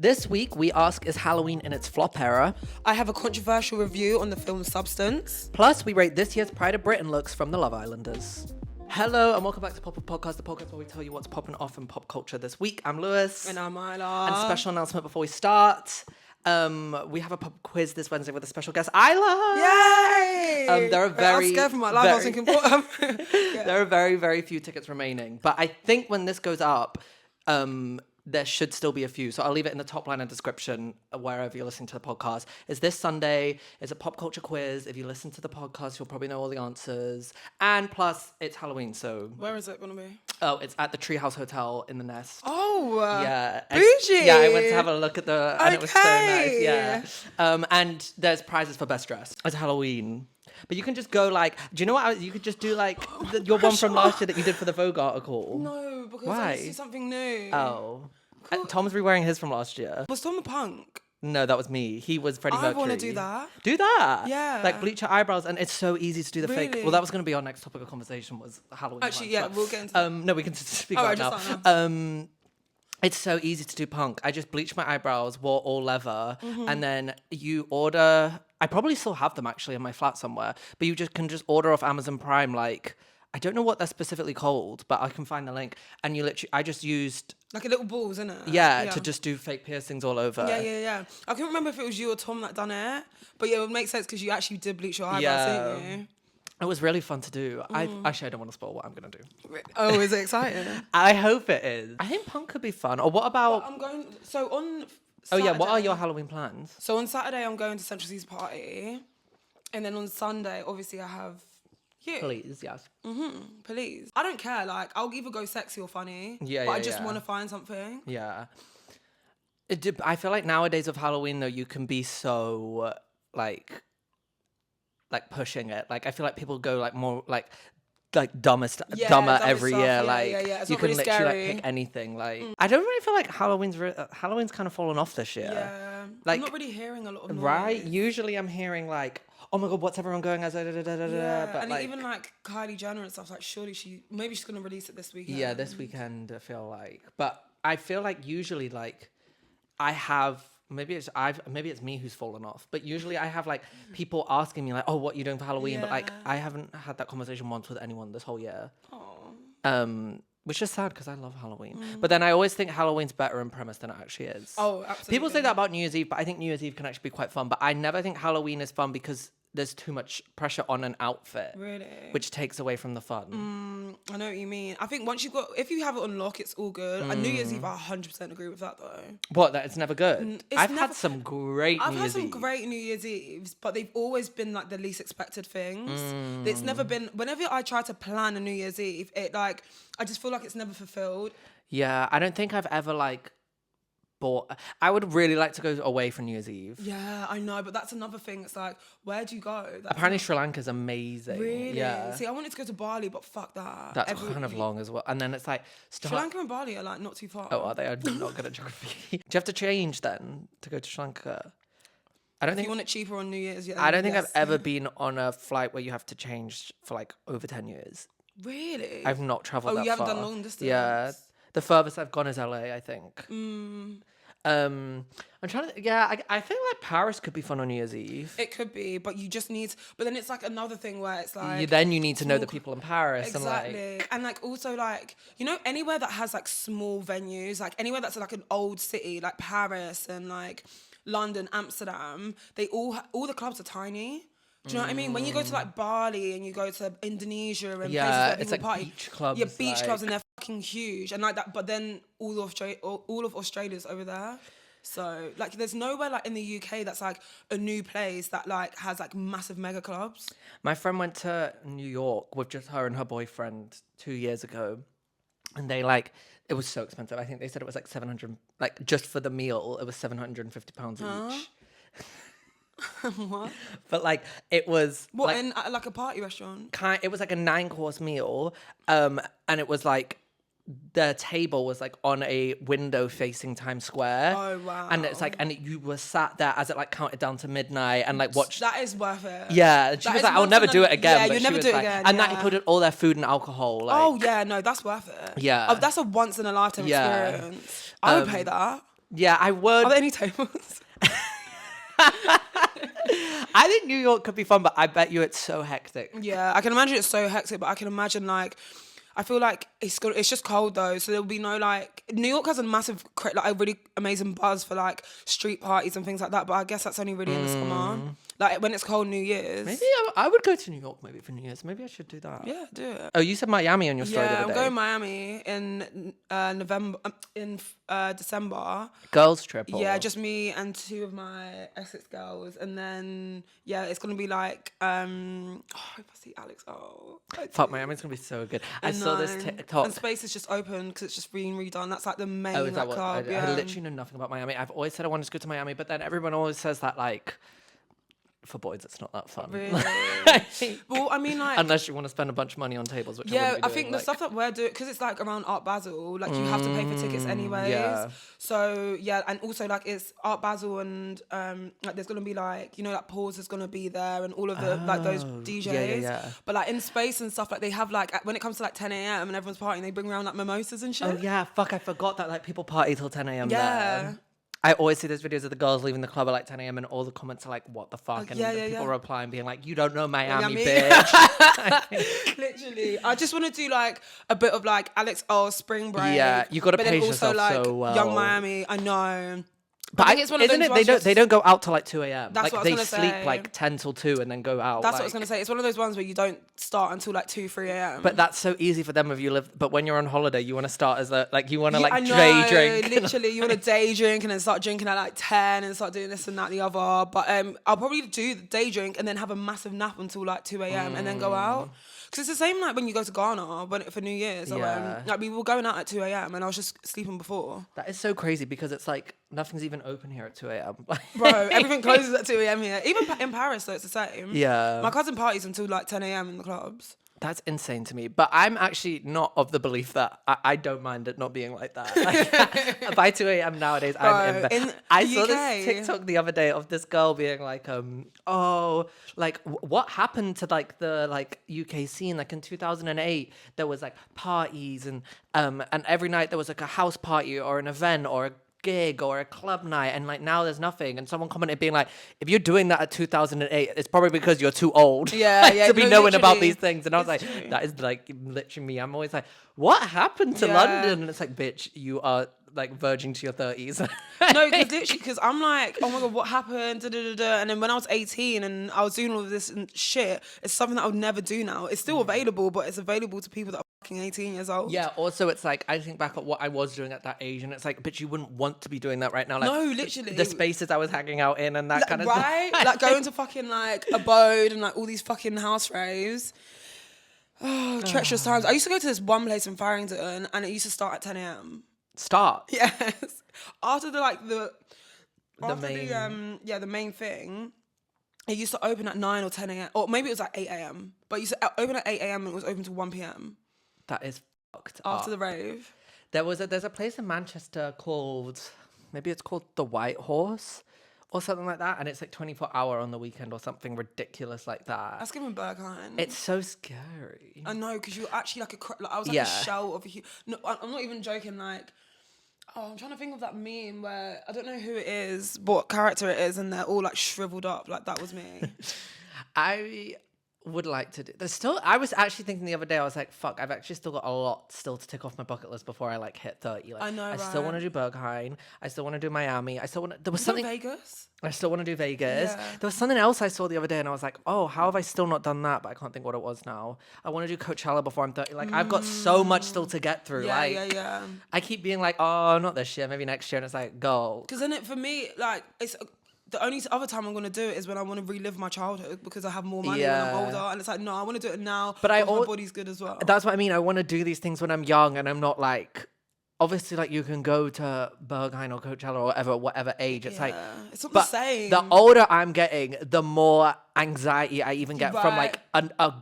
This week, we ask, is Halloween in its flop era? I have a controversial review on the film Substance. Plus, we rate this year's Pride of Britain looks from the Love Islanders. Hello, and welcome back to Poppin Podcast, the podcast where we tell you what's popping off in pop culture this week. I'm Lewys. And I'm Isla. And a special announcement before we start. We have a pop quiz this Wednesday with a special guest, Isla. Yay! There are very, I was scared for my life. I was thinking, what? Yeah. There are very, very few tickets remaining. But I think when this goes up, there should still be a few. So I'll leave it in the top line of description wherever you're listening to the podcast. It's this Sunday. It's a pop culture quiz. If you listen to the podcast, you'll probably know all the answers. And plus, it's Halloween, so... Where is it going to be? Oh, it's at the Treehouse Hotel in the Nest. Oh! Yeah. Bougie! Yeah, I went to have a look at the... And it was so Okay. nice, yeah. And there's prizes for best dress. It's Halloween. But you can just go like... Do you know what? You could just do like your one from last year that you did for the Vogue article. No, because Why? I want to see something new. Oh. Tom's re-wearing his from last year. Was Tom the punk? No, that was me. He was Freddie Mercury. I want to do that. Do that? Yeah. Like bleach your eyebrows, and it's so easy to do the fake. Really? Well, that was going to be our next topic of conversation was Halloween. Actually, ones, yeah, but, we'll get into that. No, we can speak Oh, about I it just now. It's so easy to do punk. I just bleached my eyebrows, wore all leather, Mm-hmm. and then you order... I probably still have them actually in my flat somewhere, but you can just order off Amazon Prime, like... I don't know what they're specifically called, but I can find the link. And you literally... I just used... Like a little balls, isn't it? Yeah, to just do fake piercings all over. Yeah. I can't remember if it was you or Tom that done it, but yeah, it would make sense because you actually did bleach your eyebrows, didn't you? It was really fun to do. I don't want to spoil what I'm going to do. Oh, is it exciting? I hope it is. I think punk could be fun. Or what about... I'm going... So on Oh yeah, what are Saturday- your Halloween plans? So on Saturday, I'm going to Central Seas party. And then on Sunday, obviously, I have you. Please, yes. Please. I don't care. Like, I'll either go sexy or funny. Yeah, But yeah, I just yeah. want to find something. Yeah. I feel like nowadays of Halloween, though, you can be so, like pushing it. Like, I feel like people go, like, more, like dumber dumbest every stuff. year. Yeah, like, yeah. It's you not can really literally, scary. like, pick anything. Like, I don't really feel like Halloween's kind of fallen off this year. Yeah. Like, I'm not really hearing a lot of noise. Right? Usually I'm hearing, like, oh my God, what's everyone going as? Yeah. But And like, even, like, Kylie Jenner and stuff, like, surely maybe she's going to release it this weekend. yeah, this weekend, I feel like. But I feel like usually, like, I have... Maybe it's me who's fallen off, but usually I have like people asking me like, "Oh, what are you doing for Halloween?" But like I haven't had that conversation once with anyone this whole year. Aww. Which is sad because I love Halloween. But then I always think Halloween's better in premise than it actually is. Oh, absolutely. People say that about New Year's Eve, but I think New Year's Eve can actually be quite fun. But I never think Halloween is fun because there's too much pressure on an outfit. Really? Which takes away from the fun. I know what you mean. I think if you have it on lock, it's all good. And New Year's Eve, I 100% agree with that though. What, that it's never good? It's I've never- had some great I've New had Year's some Eve. great New Year's Eves, but they've always been like the least expected things. It's never been, whenever I try to plan a New Year's Eve, I just feel like it's never fulfilled. Yeah, I don't think I've ever I would really like to go away for New Year's Eve. Yeah, I know, but that's another thing. It's like, where do you go? Apparently Sri Lanka's amazing. Really? Yeah. See, I wanted to go to Bali, but fuck that. That's kind of long as well. And then it's like... Sri Lanka and Bali are like not too far. Oh, are they? I'm not good at geography. Do you have to change then to go to Sri Lanka? I don't If think... you want it cheaper on New Year's, yeah. I don't think yes. I've ever been on a flight where you have to change for like over 10 years. Really? I've not travelled that far. Oh, you haven't done long distance? Yeah. The furthest I've gone is LA, I think. I'm trying to... Yeah, I think like Paris could be fun on New Year's Eve. It could be, but you just need... But then it's like another thing where it's like... Then you need to know the people in Paris. Exactly. And like also like, you know, anywhere that has like small venues, like anywhere that's like an old city, like Paris and like London, Amsterdam, all the clubs are tiny. Do you know what I mean? When you go to like Bali and you go to Indonesia and places where people it's like party, beach clubs. yeah, beach clubs, like... and they're fucking huge and like that. But then all of Australia's over there, so like there's nowhere like in the UK that's like a new place that like has like massive mega clubs. My friend went to New York with just her and her boyfriend 2 years ago, and they like... It was so expensive. I think they said it was like 700, like just for the meal, it was £750 each. What? But like it was What, like, in like a party restaurant? it was like a 9-course meal, and it was like the table was like on a window facing Times Square. Oh wow! And it's like, and you were sat there as it like counted down to midnight and like watched. That is worth it. Yeah, and she That was is like, "I'll once never in a- do it again." yeah, but you'll she never was do it like- again, And that yeah. included all their food and alcohol. Like, Oh yeah, no, that's worth it. Yeah. Oh, that's a once in a lifetime Yeah. experience. I would pay that. Yeah, I would. Are there any tables? I think New York could be fun, but I bet you it's so hectic. Yeah, I can imagine it's so hectic, but I can imagine like, I feel like it's just cold though, so there'll be no like. New York has a massive, like a really amazing buzz for like street parties and things like that. But I guess that's only really in the summer, like when it's cold New Year's. Maybe I would go to New York maybe for New Year's. Maybe I should do that. Yeah, do it. Oh, you said Miami on your story the Yeah, other I'm day. going Miami in November, in December. Girls trip. Or... Yeah, just me and 2 of my Essex girls, and then yeah, it's gonna be like if I see Alex, Fuck, Miami's gonna be so good. I saw this TikTok. And Space is just open because it's just being redone. That's like the main Oh, is that what? club. I literally know nothing about Miami. I've always said I wanted to go to Miami, but then everyone always says that like for boys it's not that fun. Really? Well, I mean, like, unless you want to spend a bunch of money on tables, which yeah, I think the stuff that we're doing, because it's like around Art Basel, like you have to pay for tickets anyways. Yeah. So yeah, and also like it's Art Basel, and like there's gonna be like, you know, like Pause is gonna be there, and all of the like those DJs. Yeah. But like in Space and stuff, like they have like when it comes to like 10 a.m. and everyone's partying, they bring around like mimosas and shit. Oh yeah, fuck! I forgot that like people party till 10 a.m. Yeah. there. I always see those videos of the girls leaving the club at like 10 a.m. and all the comments are like, "What the fuck?" And people replying, being like, "You don't know Miami, bitch." Literally, I just want to do like a bit of like Alex O Spring Break. Yeah, you got to but pace then also yourself like so well. Young Miami, I know. But I think it's one of isn't those it? ones They don't go out till like 2 a.m. That's like what I they was gonna sleep say. like 10 till 2 and then go out. That's like, what I was gonna say. It's one of those ones where you don't start until like 2-3 a.m. But that's so easy for them if you live. But when you're on holiday, you want to start as like you want to I like know, day drink. Literally, you want to day drink and then start drinking at like 10 and start doing this and that and the other. But I'll probably do the day drink and then have a massive nap until like 2 a.m. and then go out. Because it's the same like when you go to Ghana for New Year's. Yeah. Like we were going out at 2 a.m. and I was just sleeping before. That is so crazy because it's like nothing's even open here at 2 a.m. Bro, everything closes at 2 a.m. here. Even in Paris, though, it's the same. Yeah. My cousin parties until like 10 a.m. in the clubs. That's insane to me. But I'm actually not of the belief that I don't mind it not being like that. Like, by 2 a.m. nowadays, I'm in bed. I saw this TikTok the other day of this girl being like, what happened to like the like UK scene? Like in 2008, there was like parties and every night there was like a house party or an event or a gig or a club night, and like now there's nothing. And someone commented being like, if you're doing that at 2008, it's probably because you're too old to be knowing about these things. And I was like, that is like literally me. I'm always like, what happened to London? And it's like, bitch, you are like verging to your 30s. No, because I'm like, oh my god, what happened? And then when I was 18 and I was doing all of this and shit, it's something that I would never do now. It's still available, but it's available to people that are fucking 18 years old. Yeah, also it's like, I think back at what I was doing at that age, and it's like, bitch, you wouldn't want to be doing that right now. Like, no, literally. The spaces I was hanging out in and that kind of stuff. Right? Like going to fucking like Abode and like all these fucking house raves. Oh, treacherous times. I used to go to this one place in Farringdon and it used to start at 10 a.m. Start? Yes. After the main thing, it used to open at 9 or 10 a.m. Or maybe it was like 8 a.m. But it used to open at 8 a.m. and it was open to 1 p.m. That is fucked After up. the rave. There's a place in Manchester called, maybe it's called The White Horse or something like that, and it's like 24-hour on the weekend or something ridiculous like that. That's giving Berghain. It's so scary. I know, because you're actually like I was like a shell of a no, I'm not even joking, like, I'm trying to think of that meme where I don't know who it is, what character it is, and they're all like shriveled up. Like that was me. I would like to do. I was actually thinking the other day, I was like, fuck, I've actually still got a lot still to tick off my bucket list before I like hit 30. Like, I know, I right? still want to do Berghain. I still want to do Miami. I still want to, there was something. Vegas? I still want to do Vegas. Yeah. There was something else I saw the other day and I was like, oh, how have I still not done that? But I can't think what it was now. I want to do Coachella before I'm 30. Like, I've got so much still to get through. Yeah, like, yeah. I keep being like, oh, not this year, maybe next year. And it's like, go. Because then for me, like, it's the only other time I'm going to do it is when I want to relive my childhood because I have more money when I'm older. And it's like, no, I want to do it now. But my body's good as well. That's what I mean. I want to do these things when I'm young and I'm not like, obviously, like, you can go to Berghain or Coachella or whatever age. It's like, it's not the same. The older I'm getting, the more anxiety I even get from like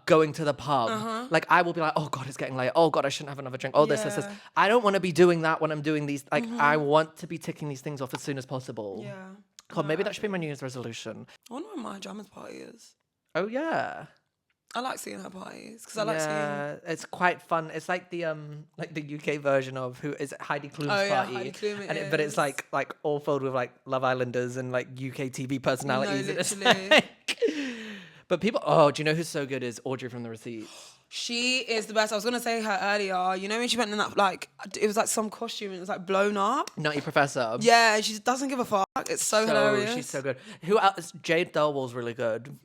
going to the pub. Like, I will be like, oh God, it's getting late. Oh God, I shouldn't have another drink. Oh, this. I don't want to be doing that when I'm doing these. Like, I want to be ticking these things off as soon as possible. Yeah. God, maybe that should be my New Year's resolution. I wonder where my jammers party is. Oh, yeah. I like seeing her parties because I like seeing. Yeah, it's quite fun. It's like the UK version of who is it, Heidi Klum's Oh yeah, party, Heidi Klum and but it's is. like all filled with like Love Islanders and like UK TV personalities. No, and it's literally. like- but people, oh, do you know who's so good? Is Audrey from The Receipts. She is the best. I was gonna say her earlier. You know when she went in that like it was like some costume and it was like blown up. Nutty Professor. Yeah, she doesn't give a fuck. It's so hilarious. She's so good. Who else? Jade Thirlwall's really good.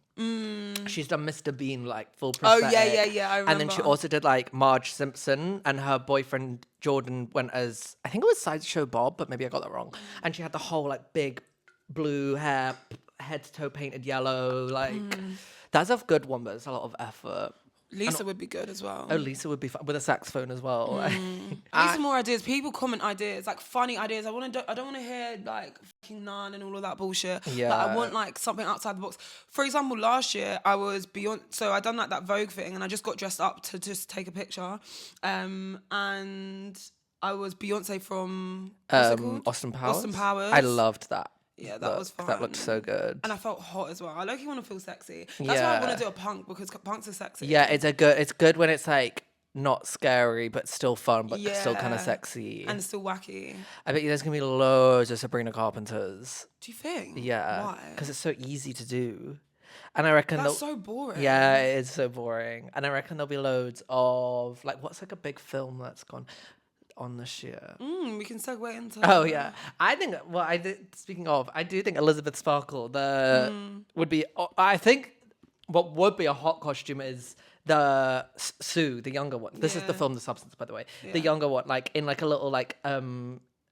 She's done Mr. Bean like full prosthetic. Oh yeah. I remember. And then she also did like Marge Simpson, and her boyfriend Jordan went as, I think it was Sideshow Bob, but maybe I got that wrong. And she had the whole like big blue hair, head to toe painted yellow. Like that's a good one, but it's a lot of effort. Lisa would be good as well. Oh, Lisa would be fun with a saxophone as well. I need some more ideas. People comment ideas, like funny ideas. I don't want to hear like fucking none and all of that bullshit. Yeah. Like, I want like something outside the box. For example, last year I was beyond. So I done like that Vogue thing, and I just got dressed up to just take a picture. And I was Beyonce from what's it called? Austin Powers. Austin Powers. I loved that. Yeah, that was fun. That looked so good. And I felt hot as well. I low-key want to feel sexy. That's why I want to do a punk, because punks are sexy. Yeah, it's good when it's like not scary but still fun but still kind of Yeah. sexy. And it's still wacky. I bet you there's gonna be loads of Sabrina Carpenters. Do you think? Yeah, Why? because it's so easy to do, and I reckon That's so boring. Yeah, it is so boring, and I reckon there'll be loads of like what's like a big film that's gone on this year. We can segue into. Oh yeah, I think. Well, speaking of, I do think Elizabeth Sparkle would be. I think what would be a hot costume is the Sue, the younger one. This is the Yeah. film, The Substance, by the way. Yeah. The younger one, like in like a little like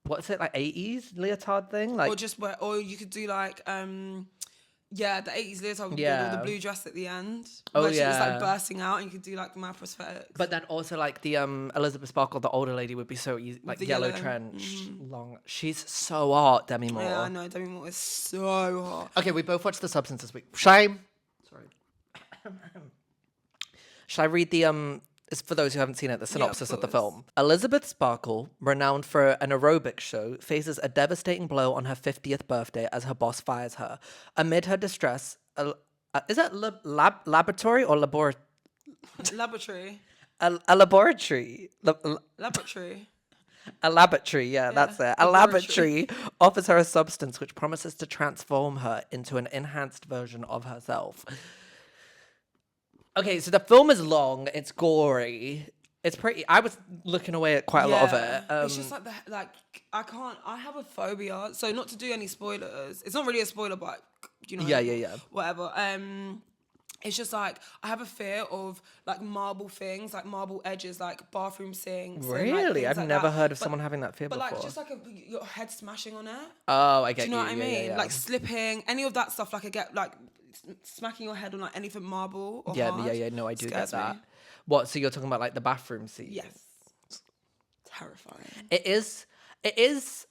what's it like 80s leotard thing, like Or just wear, or you could do like yeah, the 80s leotard with Yeah. the blue dress at the end. Oh, where she was yeah. like bursting out, and you could do like mad prosthetics. But then also like the Elizabeth Sparkle, the older lady, would be so easy, like the yellow yellow, trench, long. She's so hot, Demi Moore. Yeah, I know. Demi Moore is so hot. Okay, we both watched The Substance this week. Sorry. Shall I read the it's for those who haven't seen it, the synopsis of the course. film. Elizabeth Sparkle, renowned for an aerobics show, faces a devastating blow on her 50th birthday as her boss fires her. Amid her distress, is that laboratory or laboratory? Laboratory. A laboratory. Laboratory. A laboratory, yeah, that's it. A laboratory offers her a substance which promises to transform her into an enhanced version of herself. Okay, so the film is long, it's gory, it's pretty. I was looking away at quite a lot of it. It's just like I have a phobia. So not to do any spoilers. It's not really a spoiler, but you know. Yeah. Whatever. It's just like I have a fear of like marble things, like marble edges, like bathroom sinks. and, like, Really? things I've like never that. heard of But- someone having that fear But before. like just like your head smashing on it. Oh, I get Do you know what I Yeah, mean? yeah. Like slipping, any of that stuff. Like I get like smacking your head on like anything marble or hard. Yeah. No, I do get scares me. that. What? So you're talking about like the bathroom scene? Yes. Terrifying. It is. It is.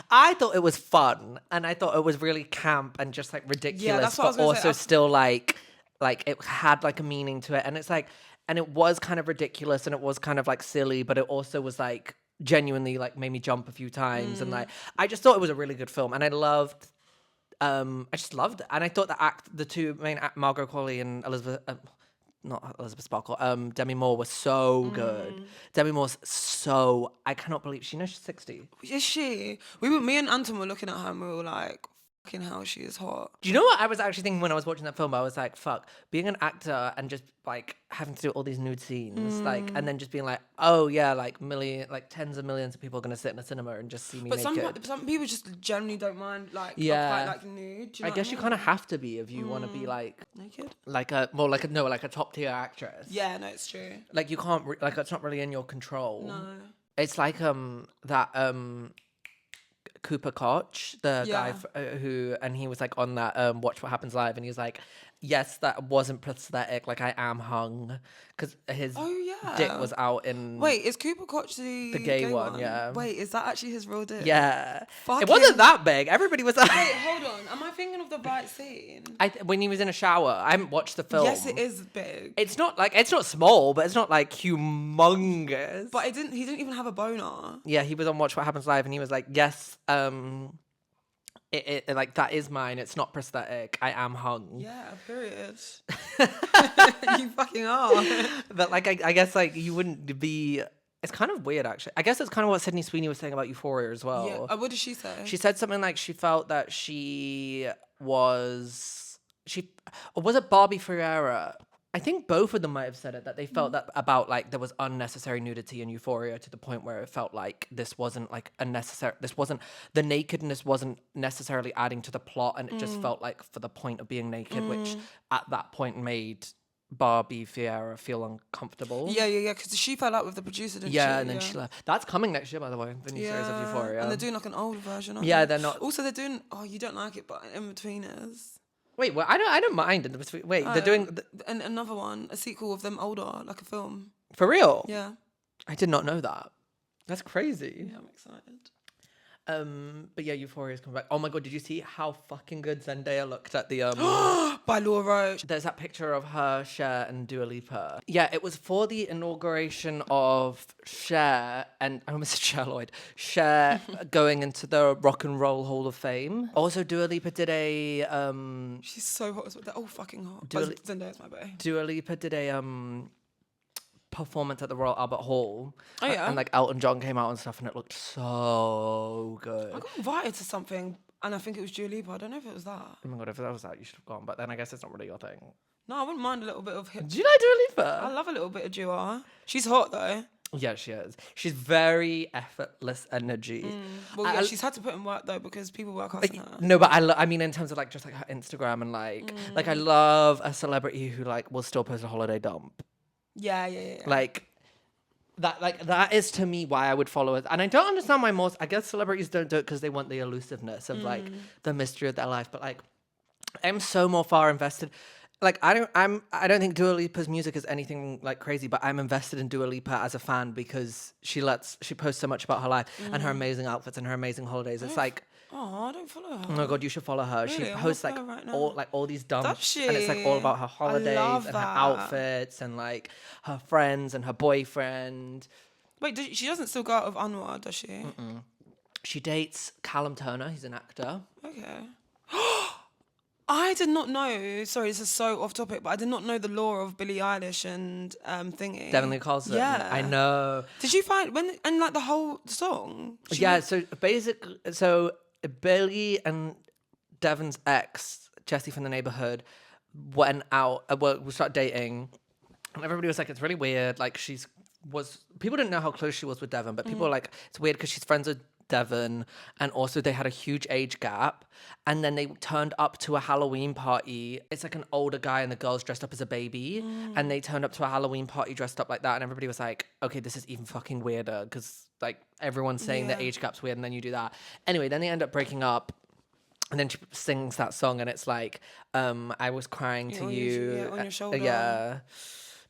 I thought it was fun, and I thought it was really camp and just like ridiculous, that's what I was but gonna say. also still like it had like a meaning to it, and it's like, and it was kind of ridiculous, and it was kind of like silly, but it also was like genuinely like made me jump a few times, and like I just thought it was a really good film, and I just loved it, and I thought the two main Margot Qualley and not Elizabeth Sparkle, Demi Moore was so good. Demi Moore's so, I cannot believe, she's 60. Is she? Me and Anton were looking at her and we were like, fucking hell, she is hot. Do you know what I was actually thinking when I was watching that film? I was like, fuck, being an actor and just like having to do all these nude scenes, like, and then just being like, oh yeah, like tens of millions of people are gonna sit in a cinema and just see me But naked. some people just generally don't mind like Yeah. are quite like nude. Do you know I guess what you mean? kind of have to be if you want to be like naked. like a top tier actress. Yeah, no, it's true. Like you can't like it's not really in your control. No. It's like that Cooper Koch, the Yeah. guy who, and he was like on that Watch What Happens Live, and he was like, yes, that wasn't prosthetic, like I am hung, because his Oh yeah. dick was out in. Wait, is Cooper Koch the gay one, yeah. Wait, is that actually his real dick? Yeah, Fucking- it wasn't that big. Everybody was like, Wait, hold on. Am I thinking of the right scene? when he was in a shower. I haven't watched the film. Yes, it is big. It's not small, but it's not like humongous. But he didn't even have a boner. Yeah, he was on Watch What Happens Live, and he was like, yes, like that is mine. It's not prosthetic. I am hung. Yeah, period. You fucking are. But like, I guess like you wouldn't be. It's kind of weird, actually. I guess it's kind of what Sydney Sweeney was saying about Euphoria as well. Yeah. What did she say? She said something like she felt that she was or was it Barbie Ferreira? I think both of them might have said it, that they felt that about like there was unnecessary nudity in Euphoria to the point where it felt like this wasn't like the nakedness wasn't necessarily adding to the plot, and it just felt like for the point of being naked, which at that point made Barbie Ferreira feel uncomfortable. Yeah, because she fell out with the producer, didn't she? And then she left. That's coming next year, by the way, the new series of Euphoria. And they're doing like an old version of it. Yeah, they're not. Also, they're doing, you don't like it, but In-Betweeners. Wait, well, I don't mind. Wait, they're doing and another one, a sequel of them older, like a film. For real? Yeah. I did not know that. That's crazy. Yeah, I'm excited. But yeah, Euphoria's coming back. Oh my god, did you see how fucking good Zendaya looked at the By Laura Roach. There's that picture of her, Cher, and Dua Lipa. Yeah, it was for the inauguration of Cher and I almost said Cher Lloyd. Cher going into the Rock and Roll Hall of Fame. Also, Dua Lipa did a She's so hot as well. They're all fucking hot. Zendaya's my bae. Dua Lipa did a performance at the Royal Albert Hall. Oh yeah. And like Elton John came out and stuff, and it looked so good. I got invited to something, and I think it was Dua Lipa. I don't know if it was that. Oh my god, if that was that, you should have gone. But then I guess it's not really your thing. No, I wouldn't mind a little bit of hip. Do you like Dua I Lipa? love a little bit of Dua. She's hot though. Yeah, she is. She's very effortless energy. Well, yeah, she's had to put in work though because people were cussing her. No, but I mean, in terms of like just like her Instagram and like I love a celebrity who like will still post a holiday dump. Yeah. Like that is to me why I would follow it. And I don't understand why I guess celebrities don't do it because they want the elusiveness of like the mystery of their life. But like, I'm so more far invested. Like I don't think Dua Lipa's music is anything like crazy, but I'm invested in Dua Lipa as a fan because she posts so much about her life and her amazing outfits and her amazing holidays. It's like, oh, I don't follow her. oh my god, you should follow her. Really? She I'm posts gonna like follow her right now. all these dumps, Does she? and it's like all about her holidays love and her that. outfits and like her friends and her boyfriend. Wait, she doesn't still go out of Anwar, does she? She dates Callum Turner. He's an actor. Okay. I did not know. Sorry, this is so off topic, but I did not know the lore of Billie Eilish and thingy. Devin Lee Carlson. Yeah, I know. Did you find and like the whole song? So basically, Billie and Devon's ex, Jessie from the Neighborhood, went out. We started dating, and everybody was like, "It's really weird." Like people didn't know how close she was with Devon, but people were like, "It's weird because she's friends with Devon," and also they had a huge age gap, and then they turned up to a Halloween party. It's like an older guy and the girl's dressed up as a baby, and they turned up to a Halloween party dressed up like that, and everybody was like, okay, this is even fucking weirder because like everyone's saying the age gap's weird, and then you do that. Anyway, then they end up breaking up. And then she sings that song, and it's like, I was crying to you. On your shoulder. Yeah.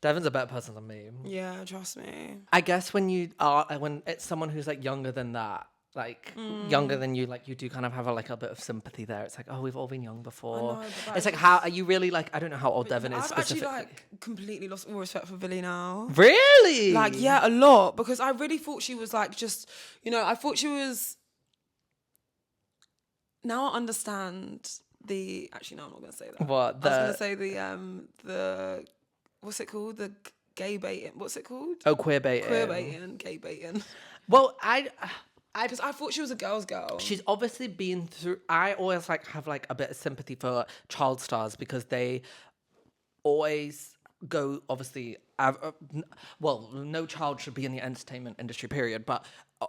Devon's a better person than me. Yeah, trust me. I guess when it's someone who's like younger than that, like younger than you, like you do kind of have a bit of sympathy there. It's like, oh, we've all been young before. I know, but it's like, how are you really like? I don't know how old Devon is I've specifically. actually like completely lost all respect for Billie now. Really? Like, yeah, a lot, because I really thought she was like just, I thought she was. Now I understand actually no, I'm not gonna say that. What? I was gonna say the what's it called? The gay baiting. What's it called? Oh, queer baiting. Queer baiting, gay baiting. Well, Because I thought she was a girl's girl. She's obviously been through. I always have a bit of sympathy for child stars because they always go. Obviously, no child should be in the entertainment industry. Period. But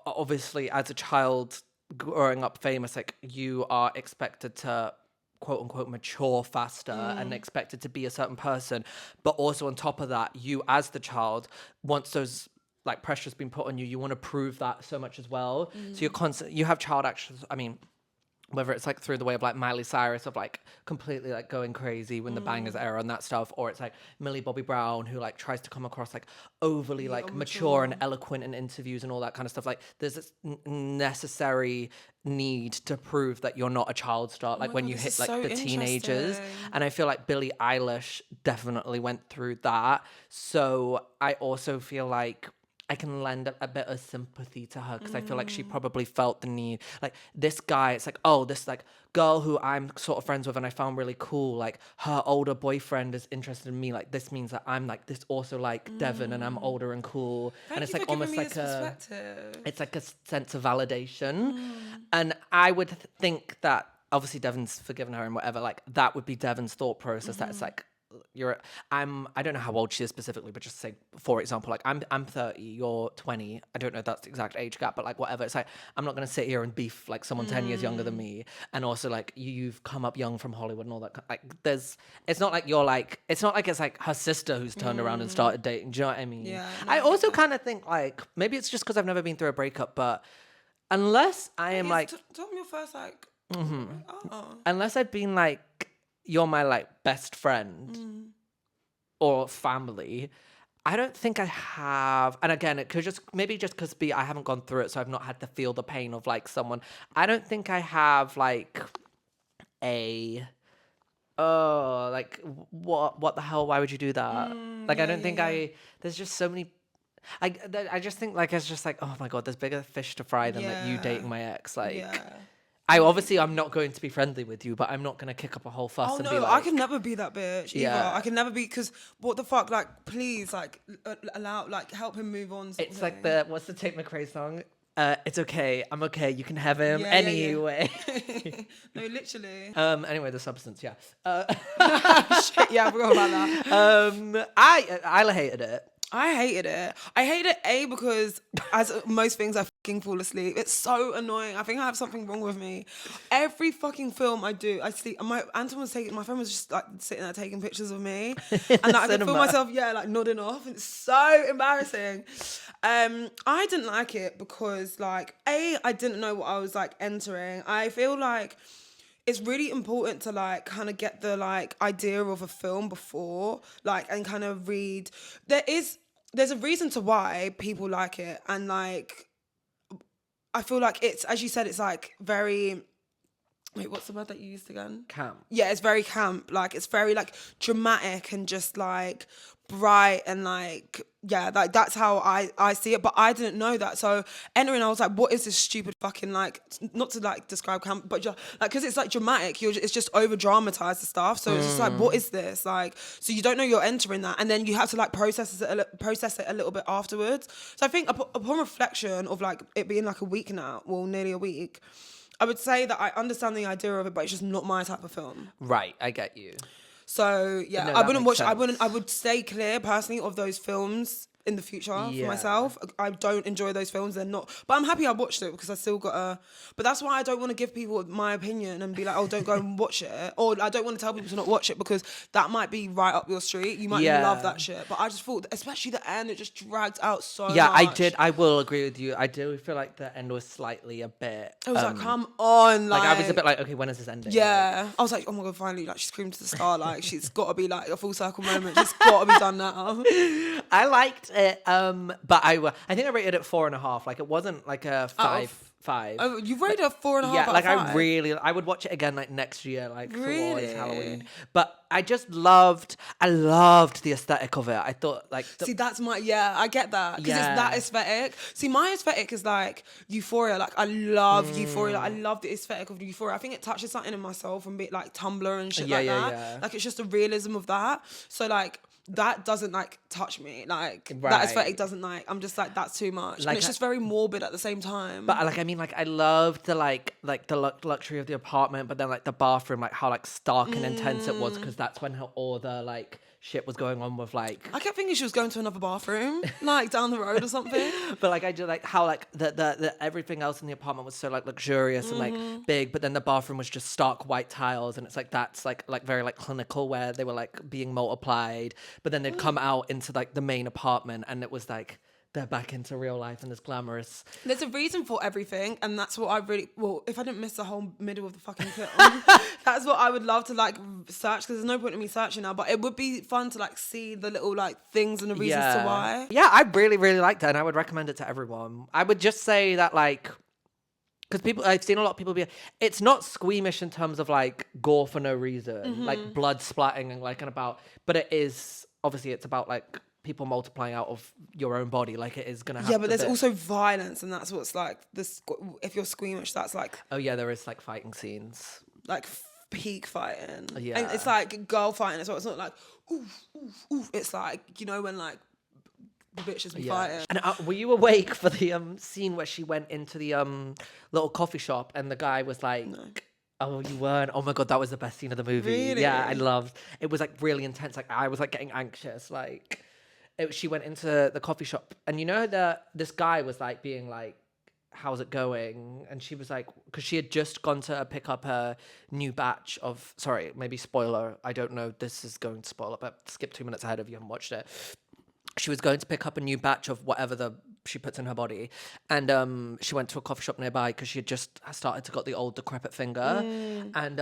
obviously, as a child growing up famous, like you are expected to quote unquote mature faster and expected to be a certain person. But also on top of that, you as the child, once those like pressure's been put on you, you want to prove that so much as well. So you have child actors. I mean, whether it's like through the way of like Miley Cyrus of like completely like going crazy when the Bangers era and that stuff, or it's like Millie Bobby Brown who like tries to come across like overly like mature and eloquent in interviews and all that kind of stuff. Like there's this necessary need to prove that you're not a child star like when you hit like the teenagers. And I feel like Billie Eilish definitely went through that. So I also feel like I can lend a bit of sympathy to her because I feel like she probably felt the need. Like this guy, it's like, oh, this like girl who I'm sort of friends with and I found really cool. Like her older boyfriend is interested in me. Like this means that I'm like this also like Devon and I'm older and cool. And it's like almost like it's like a sense of validation. And I would think that obviously Devon's forgiven her and whatever. Like that would be Devon's thought process. That it's like, I don't know how old she is specifically, but just say, for example, like I'm 30, you're 20. I don't know if that's the exact age gap, but like whatever. It's like, I'm not going to sit here and beef like someone 10 years younger than me. And also like you've come up young from Hollywood and all that. Like it's not like you're like, it's not like it's like her sister who's turned around and started dating. Do you know what I mean? Yeah. I also kind of think like, maybe it's just because I've never been through a breakup, but unless I am like... Tell me your first like... Unless I've been like, you're my like best friend or family, I don't think I have. And again, it could just maybe just because I haven't gone through it, so I've not had to feel the pain of like someone. I don't think I have like like what the hell? Why would you do that? Like I don't think there's just so many. I just think like it's just like, oh my god, there's bigger fish to fry than like you dating my ex. Like. I'm not going to be friendly with you, but I'm not going to kick up a whole fuss and be like... I can never be that bitch either. I can never be, because what the fuck, like, please, like, allow, like, help him move on. It's like what's the Tate McRae song? It's okay, I'm okay, you can have him anyway. No, literally. Anyway, the substance, yeah. Shit, yeah, I forgot about that. Isla hated it. I hated it. I hated it, because as most things, I fucking fall asleep. It's so annoying. I think I have something wrong with me. Every fucking film I do, I sleep. Anton was my friend was just like sitting there taking pictures of me. And like, I could feel myself, like nodding off. It's so embarrassing. I didn't like it because like, I didn't know what I was like entering. I feel like it's really important to like kind of get the like idea of a film before, like, and kind of read. There's a reason to why people like it, and like I feel like it's, as you said, it's like very... Wait, what's the word that you used again? Camp. Yeah, it's very camp. Like, it's very like dramatic and just like bright and like, yeah, like that's how I see it. But I didn't know that. So entering, I was like, what is this stupid fucking like, not to like describe camp, but just like, because it's like dramatic, it's just over dramatized and stuff. So it's just like, what is this? Like, so you don't know you're entering that. And then you have to like process it a little bit afterwards. So I think upon reflection of like it being like a week now, well, nearly a week, I would say that I understand the idea of it, but it's just not my type of film. Right, I get you. So yeah, No, I wouldn't watch. I would stay clear personally of those films in the future for myself. I don't enjoy those films. They're not, but I'm happy I watched it because I still got a... But that's why I don't want to give people my opinion and be like, oh, don't go and watch it. Or I don't want to tell people to not watch it because that might be right up your street. You might love that shit. But I just thought, especially the end, it just dragged out so much. I will agree with you. I do feel like the end was slightly a bit... It was like, come on. Like I was a bit like, okay, when is this ending? Yeah. Like, I was like, oh my God, finally, like she screamed to the star. Like she's got to be like a full circle moment. She's got to be done now. I liked it, but I think I rated it 4.5. Like it wasn't like a 5. Oh, you rated a 4.5. Yeah, like 5? I would watch it again like next year, like really? towards Halloween. But I loved the aesthetic of it. I thought like see, that's my I get that because it's that aesthetic. See, my aesthetic is like Euphoria. Like I love Euphoria. Like, I love the aesthetic of Euphoria. I think it touches something in my soul from being like Tumblr and shit like that. Yeah. Like it's just the realism of that. So like that doesn't like touch me. Like that aesthetic doesn't like. I'm just like that's too much. Like, and it's just very morbid at the same time. But like I mean, like I loved the like the luxury of the apartment, but then like the bathroom, like how like stark and intense it was because that's when all the like shit was going on with like... I kept thinking she was going to another bathroom, like down the road or something. But like I do like how like the everything else in the apartment was so like luxurious and like big, but then the bathroom was just stark white tiles, and it's like that's like very like clinical where they were like being multiplied, but then they'd come out into like the main apartment and it was like they're back into real life and it's glamorous. There's a reason for everything, and that's what I really... Well, if I didn't miss the whole middle of the fucking film, that's what I would love to like search, because there's no point in me searching now, but it would be fun to like see the little like things and the reasons to why. Yeah, I really, really liked it, and I would recommend it to everyone. I would just say that like... Because I've seen a lot of people be... It's not squeamish in terms of like gore for no reason, like blood splatting and like and about... But it is... Obviously, it's about like... people multiplying out of your own body. Like it is gonna have. Yeah, but to there's be. also violence, and that's what's like this. If you're squeamish, that's like Oh yeah, there is like fighting scenes. like peak fighting. Yeah. And it's like girl fighting as well. It's not like oof, oof, oof. It's like, you know, when like the bitches be fighting. And were you awake for the scene where she went into the little coffee shop and the guy was like, No. oh, you weren't? Oh my God, that was the best scene of the movie. Really? Yeah, I loved it. Was like really intense. Like I was like getting anxious. Like she went into the coffee shop and you know that this guy was like being like, how's it going? And she was like, because she had just gone to pick up her new batch of, sorry, maybe spoiler, I don't know, this is going to spoil it, but skip 2 minutes ahead if you haven't watched it. She was going to pick up a new batch of whatever she puts in her body, and she went to a coffee shop nearby because she had just started to got the old decrepit finger, and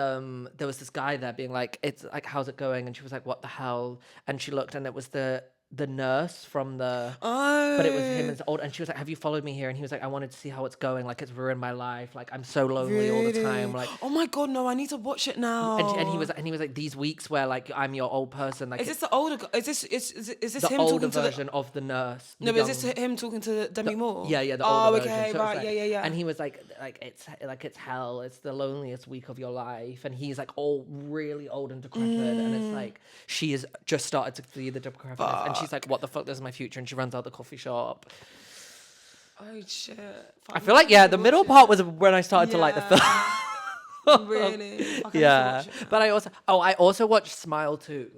there was this guy there being like, it's like, how's it going? And she was like, what the hell? And she looked and it was the nurse from the but it was him as old, and she was like, have you followed me here? And he was like, I wanted to see how it's going, like it's ruined my life, like I'm so lonely all the time, like oh my God, no, I need to watch it now. and he was like, these weeks where like I'm your old person, like is this the older is this the him older talking to version of the nurse. no, but is this him talking to Demi Moore? Yeah, the older version. Okay, So right, like, yeah. And he was like it's hell, it's the loneliest week of your life, and he's like all really old and decrepit, and it's like she has just started to see the decrepitness, and she's like, what the fuck, this is my future, and she runs out the coffee shop. Oh shit. I feel like the middle part was when I started to like the film. Really? Okay, Yeah, but I also watched Smile too.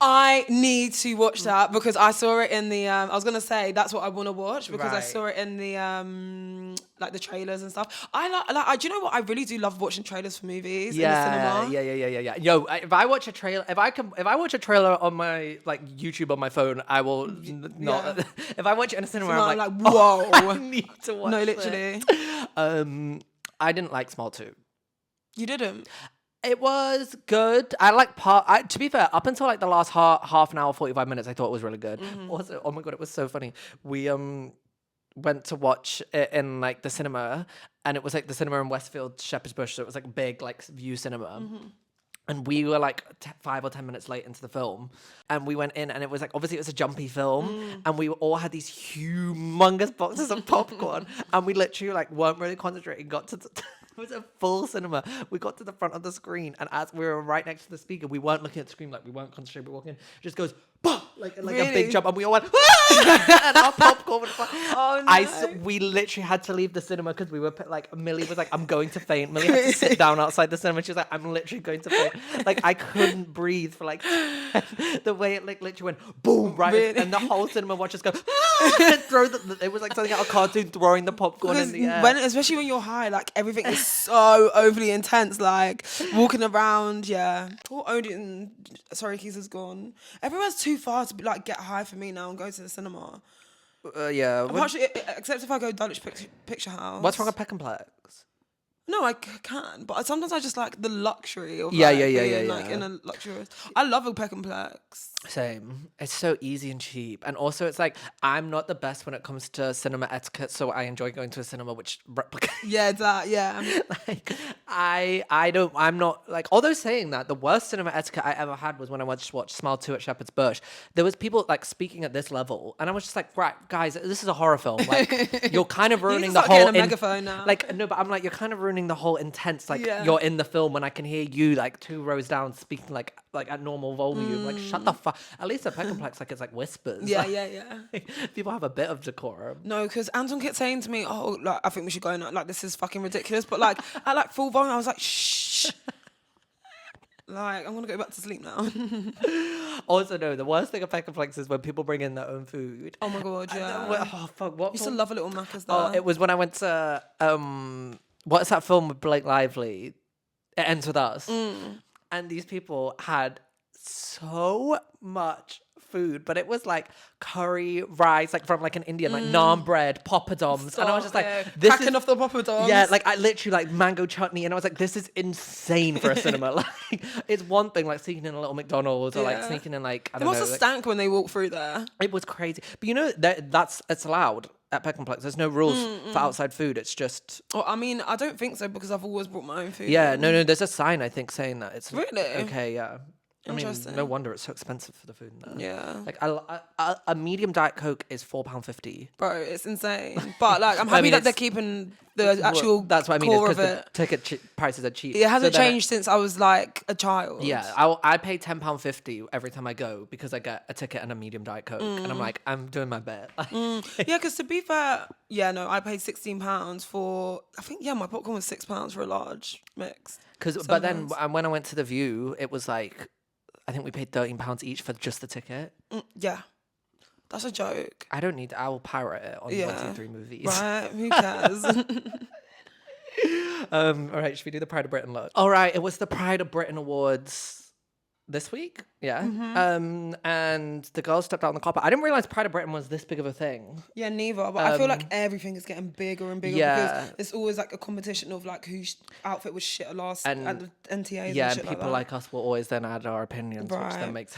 I need to watch that because I saw it in the I was gonna say that's what I want to watch because I Right. saw it in the like the trailers and stuff. I like do you know what, I really do love watching trailers for movies in the cinema. Yeah. Yo, if I watch a trailer, if I watch a trailer on my like YouTube on my phone, I will not. If I watch it in a cinema, I'm like, whoa. I need to watch. No, literally. It. I didn't like Smile 2. You didn't? It was good. I like to be fair, up until like the last half an hour, 45 minutes, I thought it was really good. Also, oh my God, it was so funny. We went to watch it in like the cinema, and it was like the cinema in Westfield, Shepherd's Bush, so it was like a big like view cinema. And we were like 5 or 10 minutes late into the film, and we went in, and it was like, obviously it was a jumpy film, and we all had these humongous boxes of popcorn, and we literally like weren't really concentrating. Got to it was a full cinema. We got to the front of the screen, and as we were right next to the speaker, we weren't looking at the screen, like we weren't concentrating. We walking in, it just goes bah! like Really? a big jump, and we all went and our popcorn was like, Oh no. we literally had to leave the cinema because we were like, Millie was like, I'm going to faint. Millie had to sit down outside the cinema. She was like, I'm literally going to faint. Like I couldn't breathe for like the way it like literally went boom, right? Really? And the whole cinema watchers go and throw it was like something out of a cartoon, throwing the popcorn in the air. Especially when you're high, like everything is so overly intense, like walking around, Poor Odin, sorry, Keys is gone. Everywhere's too far to be, like get high for me now and go to the cinema. Yeah. Actually, except if I go Dulwich Picture House. What's wrong with Peck and Plex? No, I can, but sometimes I just like the luxury of Yeah. like in a luxurious. I love a Peck and Plex. Same. It's so easy and cheap, and also it's like I'm not the best when it comes to cinema etiquette, so I enjoy going to a cinema which replicates. Yeah, that. Yeah. Like I'm not like. Although saying that, the worst cinema etiquette I ever had was when I went to watch Smile 2 at Shepherd's Bush. There was people like speaking at this level, and I was just like, right, guys, this is a horror film. Like you're kind of ruining the whole. A megaphone now. Like no, but I'm like, you're kind of ruining the whole intense. Like you're in the film when I can hear you like 2 rows down speaking like at normal volume. Like shut the fuck. At least at Peck and Plex, like it's like whispers. Yeah. People have a bit of decorum. No, because Anton kept saying to me, "Oh, like I think we should go now. Like this is fucking ridiculous." But like at like full volume, I was like, "Shh." Like I'm gonna go back to sleep now. Also, no, the worst thing at Peck and Plex is when people bring in their own food. Oh my God, yeah. Oh fuck! What? I used to love a little Macca's there. Oh, it was when I went to what's that film with Blake Lively? It Ends With Us. And these people had so much food, but it was like curry rice, like from like an Indian, like naan bread, poppadoms, and I was just like, this cracking is off the poppadoms. yeah, like I literally like mango chutney, and I was like, this is insane for a cinema. Like it's one thing like sneaking in a little McDonald's or like sneaking in like I They don't must know. have Like, stank when they walked through there. it was crazy, but you know it's allowed at Peck and Plex. There's no rules for outside food. It's just Well, I mean, I don't think so because I've always brought my own food. no. There's a sign I think saying that it's Really? okay. Yeah. I mean, Interesting. no wonder it's so expensive for the food in there. Yeah. Like a medium Diet Coke is £4.50. Bro, it's insane. But like, I'm happy that they're keeping the actual That's what I mean. core It's of because it. the ticket prices are cheap. It hasn't So then changed since I was like a child. Yeah, I pay £10.50 every time I go because I get a ticket and a medium Diet Coke, and I'm like, I'm doing my bit. Yeah, because to be fair, I paid £16 for, I think, my popcorn was £6 for a large mix. But then when I went to the View, it was like, I think we paid £13 each for just the ticket. Yeah, that's a joke. I don't need. I will pirate it on 123 movies. Right? Who cares? All right, should we do the Pride of Britain look? All right, it was the Pride of Britain Awards this week. Yeah. And the girls stepped out on the carpet. I didn't realize Pride of Britain was this big of a thing. Yeah, neither. But I feel like everything is getting bigger and bigger because it's always like a competition of like whose outfit was shit last at the NTAs. Yeah, and shit and people like us will always then add our opinions, which then Right. makes.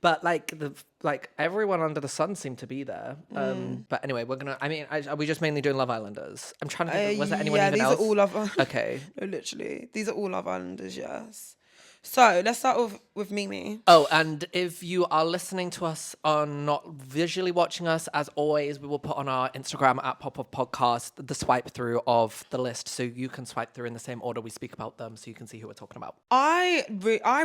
But like everyone under the sun seemed to be there. But anyway, we're gonna. I mean, are we just mainly doing Love Islanders? I'm trying to think. Was there anyone even else? These are all Love. Okay. No, literally, these are all Love Islanders. Yes. So let's start off with Mimi. Oh, and if you are listening to us on not visually watching us, as always, we will put on our Instagram at Popoff Podcast the swipe through of the list, so you can swipe through in the same order we speak about them, so you can see who we're talking about. I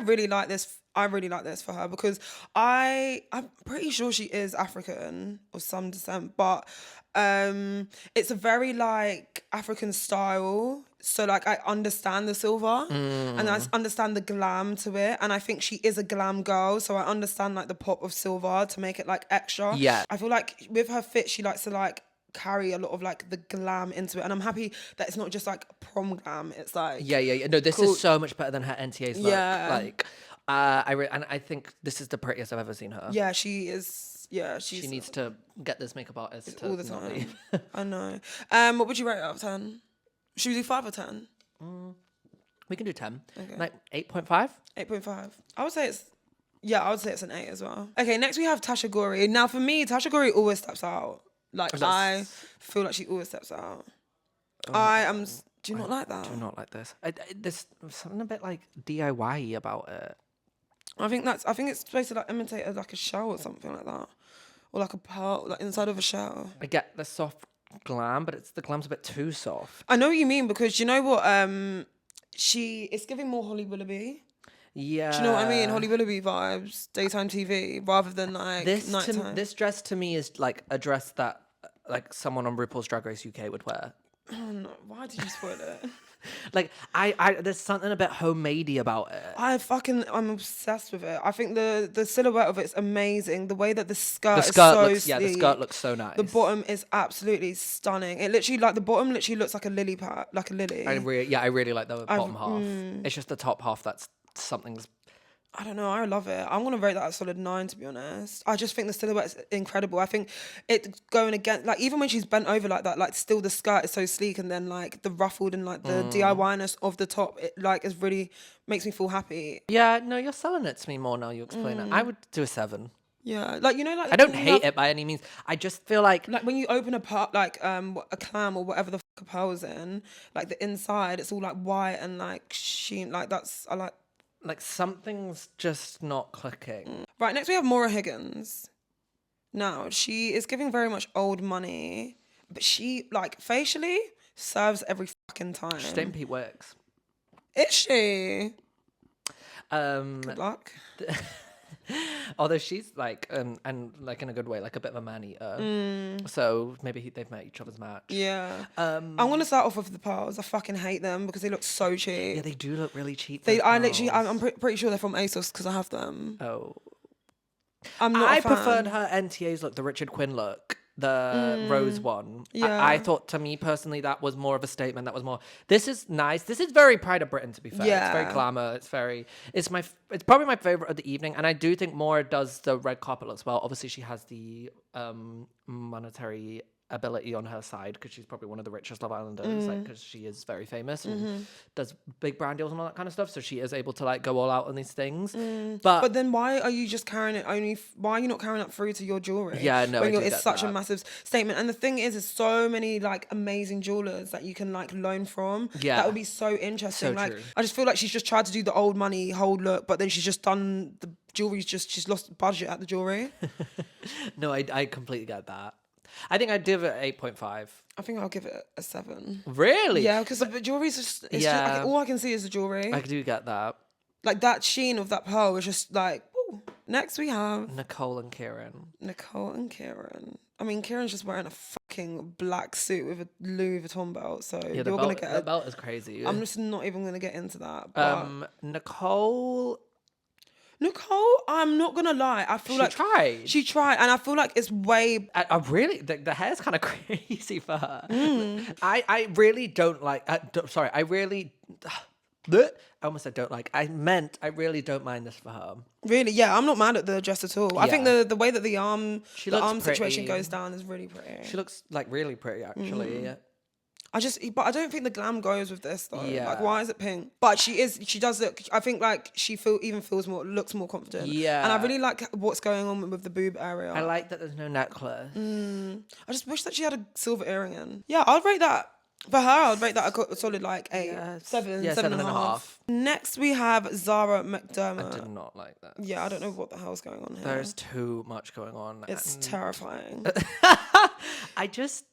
really like this. I really like this for her because I'm pretty sure she is African of some descent, but it's a very like African style. So like I understand the silver and I understand the glam to it, and I think she is a glam girl, so I understand like the pop of silver to make it like extra. Yeah. I feel like with her fit, she likes to like carry a lot of like the glam into it, and I'm happy that it's not just like prom glam. It's like Yeah. No, this is so much better than her NTA's look. Yeah. Like, and I think this is the prettiest I've ever seen her. Yeah, she is. Yeah, She needs to get this makeup artist to all the not time. be. I know. What would you rate it out of 10? Should we do 5 or 10? We can do 10. Okay. Like 8.5? 8.5. I would say it's an 8 as well. Okay, next we have Tasha Gori. Now for me, Tasha Gori always steps out. Like I feel like she always steps out. Do you not like that? I do not like this. There's something a bit like DIY about it. I think it's supposed to like imitate like a shell or something like that. Or like a pearl, like inside of a shell. I get the soft glam, but the glam's a bit too soft. I know what you mean because you know what? It's giving more Holly Willoughby. Yeah. Do you know what I mean? Holly Willoughby vibes, daytime TV, rather than like nighttime. This dress to me is like a dress that like someone on RuPaul's Drag Race UK would wear. Oh no! Why did you spoil it? Like I there's something a bit homemadey about it. I'm obsessed with it. I think the silhouette of it's amazing. The way that the skirt is so looks, sleek. the skirt looks so nice. The bottom is absolutely stunning. It literally the bottom literally looks like a lily pad, like a lily. I really like the bottom half. It's just the top half that's something's. I don't know. I love it. I'm gonna rate that a solid 9, to be honest. I just think the silhouette is incredible. I think it going against, like, even when she's bent over like that, like still the skirt is so sleek, and then like the ruffled and like the DIY-ness of the top, it like is really makes me feel happy. Yeah, no, you're selling it to me more now. You explain it. I would do a 7. Yeah, like you know, like I don't hate it by any means. I just feel like when you open a a clam or whatever the fuck a pearl's in, like the inside, it's all like white and like sheen. Like I like something's just not clicking. Right, next we have Maura Higgins. Now, she is giving very much old money, but she, like, facially serves every fucking time. She's dating Pete Wicks. Is she? Good luck. Although she's like, and like in a good way, like a bit of a man-eater. So maybe they've met each other's match. Yeah. I'm going to start off with the pearls. I fucking hate them because they look so cheap. Yeah, they do look really cheap. I'm pretty sure they're from ASOS because I have them. Oh. I'm not I a fan. preferred her NTA's look, the Richard Quinn look. The rose one. Yeah. I thought, to me personally, that was more of a statement. That was more, this is nice. This is very Pride of Britain, to be fair. Yeah. It's very glamour. It's probably my favorite of the evening. And I do think Maura does the red carpet looks well. Obviously, she has the monetary ability on her side because she's probably one of the richest Love Islanders, like because she is very famous and does big brand deals and all that kind of stuff. So she is able to like go all out on these things. But then why are you just carrying it why are you not carrying that through to your jewelry? Yeah, no, it's such a massive statement. And the thing is, there's so many like amazing jewelers that you can like loan from. Yeah. That would be so interesting. So like true. I just feel like she's just tried to do the old money, whole look, but then she's just done the jewelry's just, she's lost budget at the jewelry. No, I completely get that. I think I'd give it 8.5. I think I'll give it a 7. Really? Yeah, because the jewelry's just, it's just all I can see is the jewelry. I do get that. Like that sheen of that pearl is just like, ooh. Next we have Nicole and Kieran. I mean, Kieran's just wearing a fucking black suit with a Louis Vuitton belt, so Yeah, you're the gonna get the belt is crazy. I'm just not even gonna get into that. But Nicole, I'm not gonna lie. I feel she tried, and I feel like it's way. I really the hair's kind of crazy for her. I really don't like. I really. I almost said don't like. I meant I really don't mind this for her. Really, yeah, I'm not mad at the dress at all. I think the way that the arm situation goes down is really pretty. She looks like really pretty actually. But I don't think the glam goes with this though. Yeah. Like, why is it pink? But she does look. I think like she looks more confident. Yeah. And I really like what's going on with the boob area. I like that there's no necklace. I just wish that she had a silver earring in. Yeah, I'd rate that. For her, I'd rate that a solid like 8. Yeah, 7, yeah, 7.5. Next we have Zara McDermott. I did not like that. Yeah, I don't know what the hell's going on here. There's too much going on. It's terrifying. I just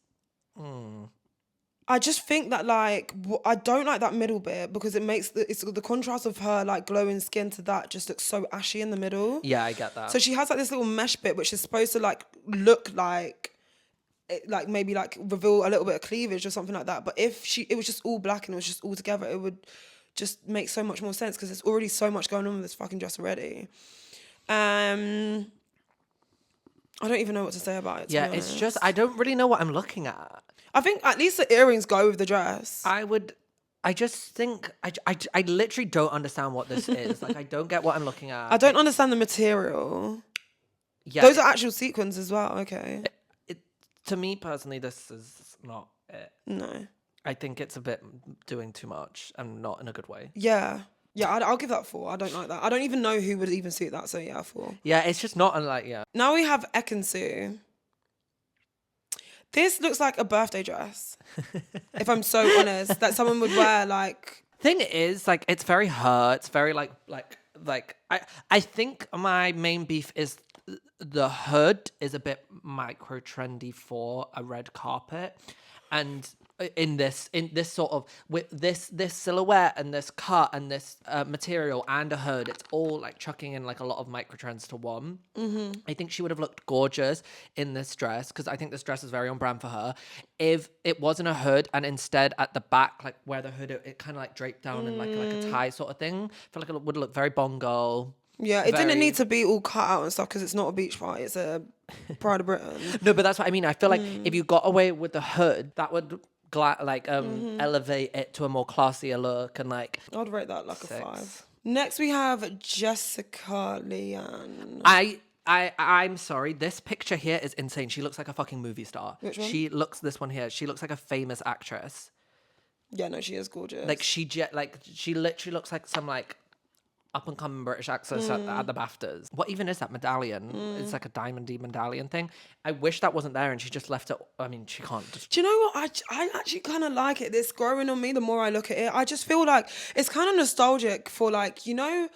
think that like I don't like that middle bit because it makes the contrast of her like glowing skin to that just looks so ashy in the middle. Yeah, I get that. So she has like this little mesh bit which is supposed to like look like maybe like reveal a little bit of cleavage or something like that. But if it was just all black and it was just all together, it would just make so much more sense because there's already so much going on with this fucking dress already. I don't even know what to say about it. Yeah, it's just I don't really know what I'm looking at. I think at least the earrings go with the dress. I just think I literally don't understand what this is. Like I don't get what I'm looking at. I don't understand the material. Yeah, those are actual sequins as well. Okay. To me personally, this is not it. No. I think it's a bit doing too much and not in a good way. Yeah. Yeah, I'll give that 4. I don't like that. I don't even know who would even suit that, so yeah, 4. Yeah, it's just not unlike, yeah. Now we have Ekansu. This looks like a birthday dress, if I'm so honest, that someone would wear like... Thing is, like, it's very her. It's very like I think my main beef is the hood is a bit micro trendy for a red carpet, and in this sort of with this silhouette and this cut and this material and a hood, it's all like chucking in like a lot of micro trends to one. I think she would have looked gorgeous in this dress because I think this dress is very on brand for her. If it wasn't a hood and instead at the back, like where the hood it kind of like draped down in like a tie sort of thing, I feel like it would look very bongo. Yeah, it didn't need to be all cut out and stuff because it's not a beach party, it's a Pride of Britain. No, but that's what I mean. I feel like if you got away with the hood, that would elevate it to a more classier look and like... I'd rate that like 6. A 5. Next we have Jessica Leanne. I'm sorry, this picture here is insane. She looks like a fucking movie star. Which one? This one here, she looks like a famous actress. Yeah, no, she is gorgeous. Like she literally looks like some like up and coming British actress at the BAFTAs. What even is that medallion? It's like a diamondy medallion thing. I wish that wasn't there and she just left it. I mean, she can't just... Do you know what? I actually kind of like it. It's growing on me the more I look at it. I just feel like it's kind of nostalgic for like, you know,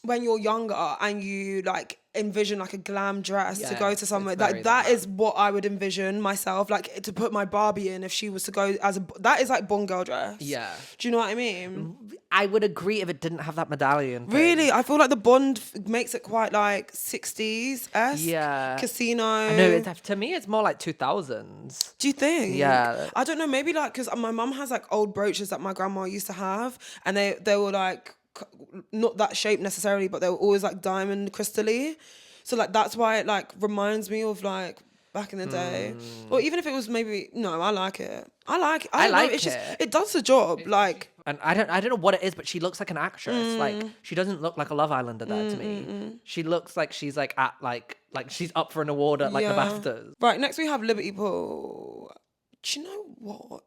when you're younger and you like envision like a glam dress to go to somewhere, like that is what I would envision myself, like to put my Barbie in if she was to go that is like Bond girl dress. Yeah. Do you know what I mean? I would agree if it didn't have that medallion thing. Really? I feel like the Bond makes it quite like 60s-esque. Yeah. Casino. I know, to me it's more like 2000s. Do you think? Yeah. I don't know, maybe like, because my mum has like old brooches that my grandma used to have and they were like, not that shape necessarily, but they were always like diamond crystal-y. So like that's why it like reminds me of like back in the day. Or even if it was maybe, no, I like it. I like it. I don't know, like it's it. just, it does the job. Like, And I don't know what it is, but she looks like an actress. Like she doesn't look like a Love Islander there to me. She looks like she's like at like she's up for an award at like the BAFTAs. Right, next we have Liberty Pool. Do you know what?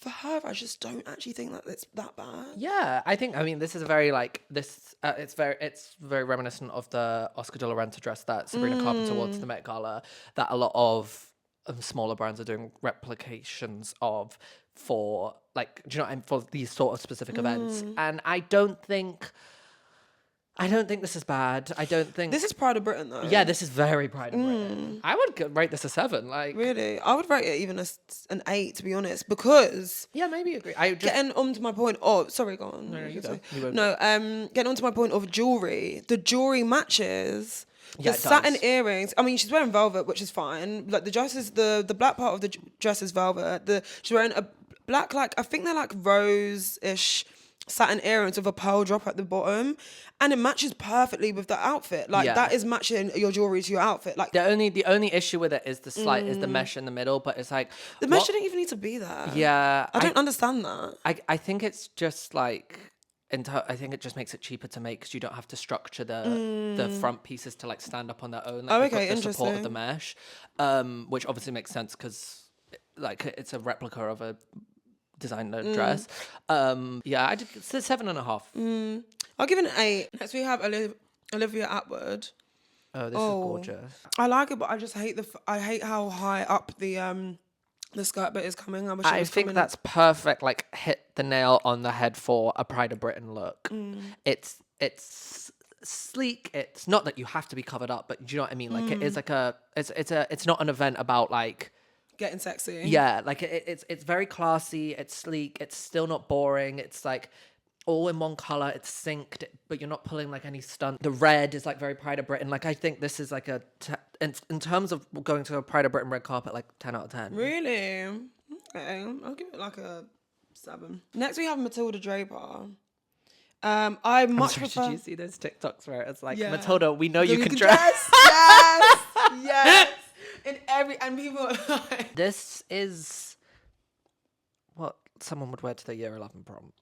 For her, I just don't actually think that it's that bad. Yeah, I mean, this is a very like this. It's very reminiscent of the Oscar de la Renta dress that Sabrina Carpenter wore to the Met Gala. That a lot of smaller brands are doing replications of for like, do you know what I mean, for these sort of specific events. And I don't think this is bad. I don't think This is Pride of Britain, though. Yeah, this is very Pride of Britain. I would rate this a 7. Like, Really? I would rate it even an 8, to be honest, because... yeah, maybe agree. I just Getting on to my point of... Sorry, go on. No, you go. You won't. No, getting on to my point of jewellery. The jewellery matches... Yeah, The it satin does. earrings. I mean, she's wearing velvet, which is fine. Like the dress is the black part of the dress is velvet. She's wearing a black, like, I think they're like rose-ish satin earrings with a pearl drop at the bottom, and it matches perfectly with the outfit. Like that is matching your jewelry to your outfit. Like the only issue with it is the mesh in the middle, but it's like the mesh didn't even need to be there. Yeah, I don't understand that. I think it's just like I think it just makes it cheaper to make because you don't have to structure the front pieces to like stand up on their own. Like, okay, the support of interesting. the mesh, which obviously makes sense because like it's a replica of a designer dress. Yeah, it's a 7.5. I'll give it an 8. Next we have Olivia Atwood. Oh, this is gorgeous. I like it, but I just hate I hate how high up the skirt bit is coming. I think that's perfect. Like hit the nail on the head for a Pride of Britain look. It's sleek. It's not that you have to be covered up, but do you know what I mean? Like it is like it's not an event about like getting sexy. Yeah, like it's very classy. It's sleek. It's still not boring. It's like all in one color. It's synced, but you're not pulling like any stunt. The red is like very Pride of Britain. Like I think this is like in terms of going to a Pride of Britain red carpet, like 10 out of 10. Really? Okay, I'll give it like a 7. Next we have Matilda Draper. I much prefer. Did you see those TikToks where it's like, Yeah. Matilda, we know you can dress. Yes, yes. And people are like, This is what someone would wear to their year 11 prom.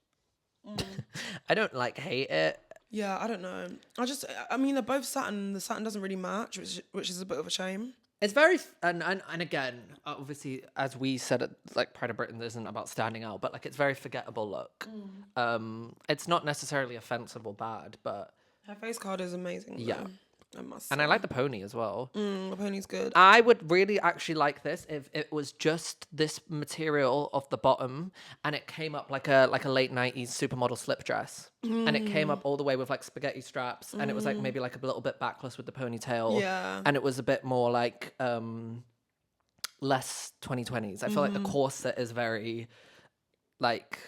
I don't like hate it. yeah, I don't know. I mean, they're both satin. The satin doesn't really match, which is a bit of a shame. It's very and again, obviously, as we said, like Pride of Britain isn't about standing out, but like it's very forgettable look. It's not necessarily offensive or bad, but Her face card is amazing. Yeah. though, I must. and I like the pony as well. the pony's good. I would really actually like this if it was just this material of the bottom and it came up like a late 90s supermodel slip dress. And it came up all the way with like spaghetti straps and it was like maybe like a little bit backless with the ponytail. Yeah. And it was a bit more like less 2020s. I feel like the corset is very like,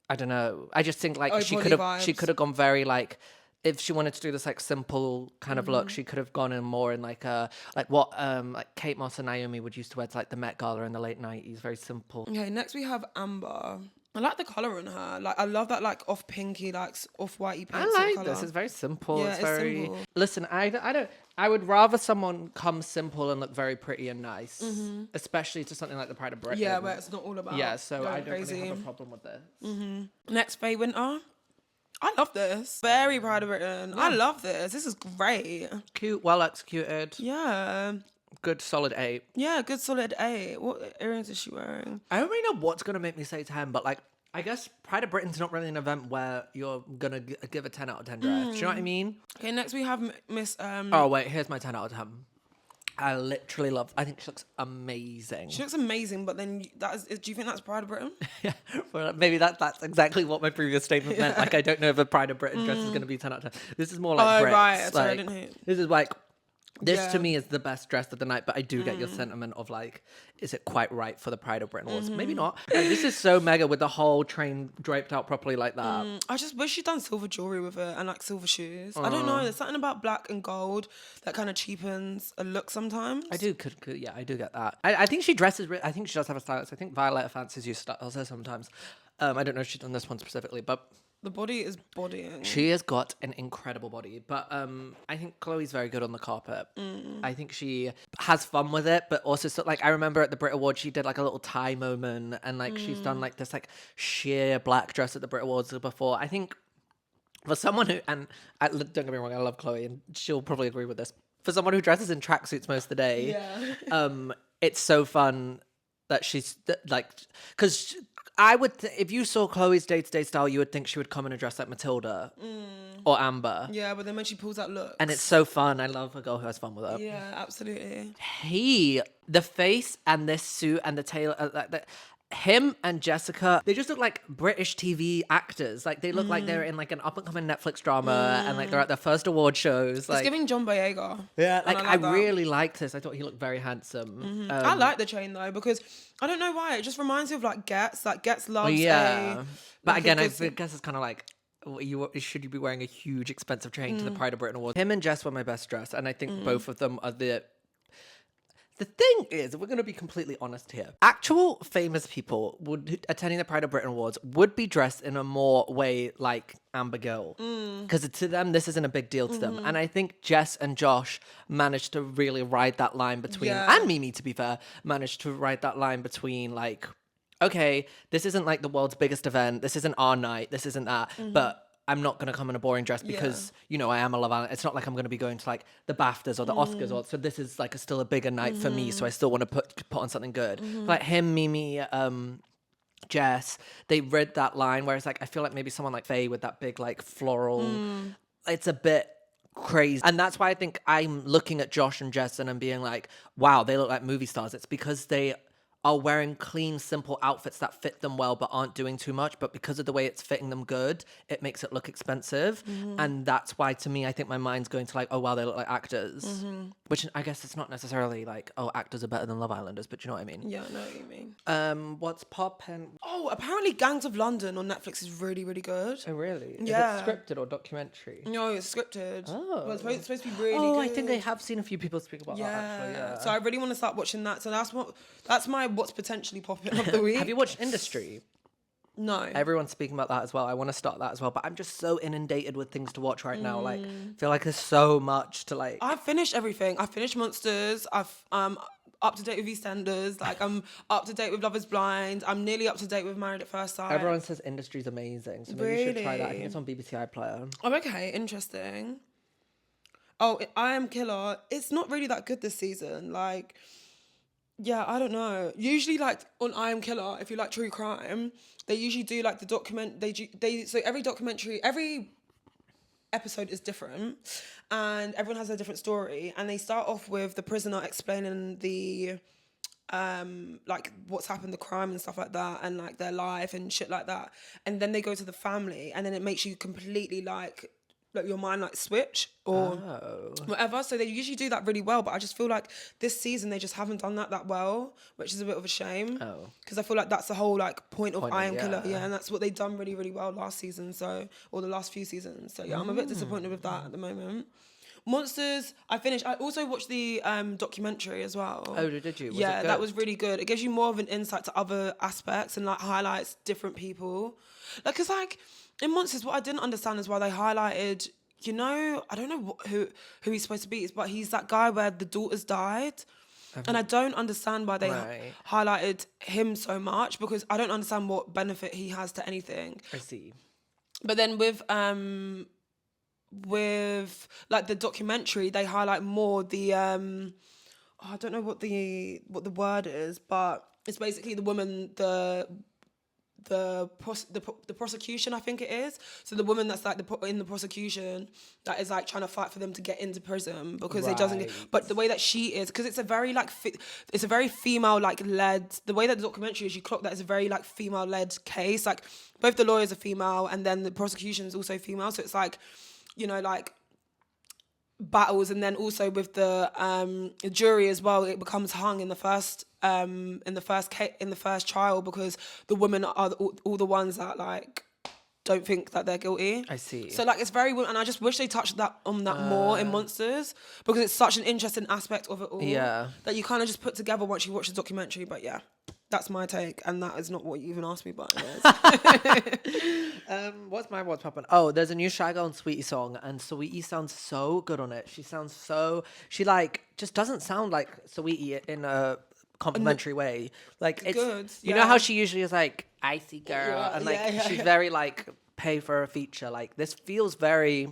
I don't know. I just think like Oh, she Polly vibes. could have gone very like, if she wanted to do this like simple kind of look, she could have gone in more in like a like what like Kate Moss and Naomi would used to wear to like the Met Gala in the late 90s. Very simple. Okay, next we have Amber. I like the colour in her. Like I love that like off pinky, like off whitey pink. I sort of like colour. this. It's very simple. Yeah, it's it's very. simple. Listen, I don't. I would rather someone come simple and look very pretty and nice, especially to something like the Pride of Britain. Yeah, where it's not all about. Yeah, so going I don't crazy. really have a problem with this. Next, Faye Winter. I love this. Very Pride of Britain. I love this. This is great. Cute, well executed, Yeah. good, solid 8. Yeah, good solid 8. What earrings is she wearing? I don't really know what's gonna make me say 10, but like I guess Pride of Britain's not really an event where you're gonna give a 10 out of 10 dress. Do you know what I mean? Okay, next we have Miss Oh wait, here's my 10 out of 10. I literally love. I think she looks amazing. She looks amazing, but then do you think that's Pride of Britain? Yeah, well, maybe that's exactly what my previous statement meant. Like, I don't know if a Pride of Britain dress is going to be 10 out of 10. This is more like Brits. Right. Sorry, I Like, didn't hear. this is like, this Yeah. to me is the best dress of the night, but I do get your sentiment of like, is it quite right for the Pride of Britain Awards? Maybe not. Like, this is so mega with the whole train draped out properly like that. I just wish she'd done silver jewelry with it and like silver shoes. I don't know. There's something about black and gold that kind of cheapens a look sometimes. I do, yeah, I do get that. I think she dresses, I think she does have a stylist. I think Violetta fancies you styles her sometimes. I don't know if she's done this one specifically, but The body is bodying. She has got an incredible body, but I think Chloe's very good on the carpet. I think she has fun with it, but also like I remember at the Brit Awards she did like a little Thai moment, and like she's done like this like sheer black dress at the Brit Awards before. I think for someone who don't get me wrong, I love Chloe, and she'll probably agree with this. For someone who dresses in tracksuits most of the day, it's so fun that she's like, because I would, if you saw Chloe's day-to-day style, you would think she would come in a dress like Matilda or Amber. Yeah, but then when she pulls out looks. And it's so fun. I love a girl who has fun with her. Yeah, absolutely. The face and this suit and the tail, him and Jessica, they just look like British TV actors. Like they look like they're in like an up-and-coming Netflix drama and like they're at their first award shows. Like, it's giving John Boyega. Yeah, like I really liked this. I thought he looked very handsome. I like the chain though because I don't know why. It just reminds me of like Getz. Like Getz loves But again, I guess it's kind of like, should you be wearing a huge expensive chain to the Pride of Britain Awards? Him and Jess were my best dressed, and I think both of them are the thing is, we're going to be completely honest here. Actual famous people attending the Pride of Britain Awards would be dressed in a more way like Amber Gill. Because to them, this isn't a big deal to them. And I think Jess and Josh managed to really ride that line between, and Mimi, to be fair, managed to ride that line between like, okay, this isn't like the world's biggest event. This isn't our night. This isn't that. But I'm not going to come in a boring dress because, you know, I am a Love Island. It's not like I'm going to be going to like the BAFTAs or the Oscars. So this is like still a bigger night for me. So I still want to put on something good. Like him, Mimi, Jess, they read that line. Whereas like, I feel like maybe someone like Faye with that big like floral, it's a bit crazy. And that's why I think I'm looking at Josh and Jess and I'm being like, wow, they look like movie stars. It's because they are wearing clean, simple outfits that fit them well but aren't doing too much. But because of the way it's fitting them good, it makes it look expensive. And that's why, to me, I think my mind's going to like, oh, wow, they look like actors. Which I guess it's not necessarily like, oh, actors are better than Love Islanders, but you know what I mean? Yeah, I know what you mean. What's Poppin? Oh, apparently Gangs of London on Netflix is really, really good. Oh, really? Yeah. Is it scripted or documentary? No, it's scripted. Oh. Well, it's supposed to be really Oh, good. I think I have seen a few people speak about that, actually, yeah. So I really want to start watching that. So that's my what's potentially popping of the week. Have you watched Industry? No. Everyone's speaking about that as well. I want to start that as well, but I'm just so inundated with things to watch right now. Like, I feel like there's so much to like. I've finished everything. I finished Monsters. I've up to date with EastEnders. Like I'm up to date with Love Is Blind. I'm nearly up to date with Married at First Sight. Everyone says Industry's amazing, so maybe you should try that. I think it's on BBC iPlayer. Oh, okay, interesting. Oh, I Am Killer. It's not really that good this season. Like, yeah, I don't know. Usually, like on I Am Killer, if you like true crime, they usually do like the document. So every documentary, every episode is different, and everyone has a different story. And they start off with the prisoner explaining the like what's happened, the crime and stuff like that, and like their life and shit like that. And then they go to the family, and then it makes you completely like your mind like switch or whatever. So they usually do that really well, but I just feel like this season they just haven't done that well, which is a bit of a shame. Because I feel like that's the whole like point of I Am Killer, and that's what they've done really, really well last season, or the last few seasons. So yeah, I'm a bit disappointed with that at the moment. Monsters, I finished. I also watched the documentary as well. Oh, did you? Was yeah, it good? That was really good. It gives you more of an insight to other aspects and like highlights different people. Like, cause like in Monsters, what I didn't understand is why they highlighted. You know, I don't know who he's supposed to be, but he's that guy where the daughters died. And I don't understand why they highlighted him so much, because I don't understand what benefit he has to anything. I see. But then with like the documentary, they highlight more the I don't know what the word is, but it's basically the woman, the prosecution, I think it is. So the woman that's like in the prosecution that is like trying to fight for them to get into prison because it doesn't. But the way that she is, because it's a very like it's a very female like led. The way that the documentary is, you clock that it's a very like female led case. Like both the lawyers are female, and then the prosecution is also female. So it's like, you know, like battles, and then also with the jury as well, it becomes hung in the first trial, because the women are all the ones that like don't think that they're guilty. I see. So like it's very, and I just wish they touched on that more in Monsters, because it's such an interesting aspect of it all. Yeah. That you kind of just put together once you watch the documentary. But yeah. That's my take, and that is not what you even asked me about. What's poppin'? Oh, there's a new Shy Girl and Sweetie song, and Sweetie sounds so good on it. She like just doesn't sound like Sweetie in a complimentary way. Like it's good. You know how she usually is like icy girl, and like she's very like pay for a feature. Like this feels very.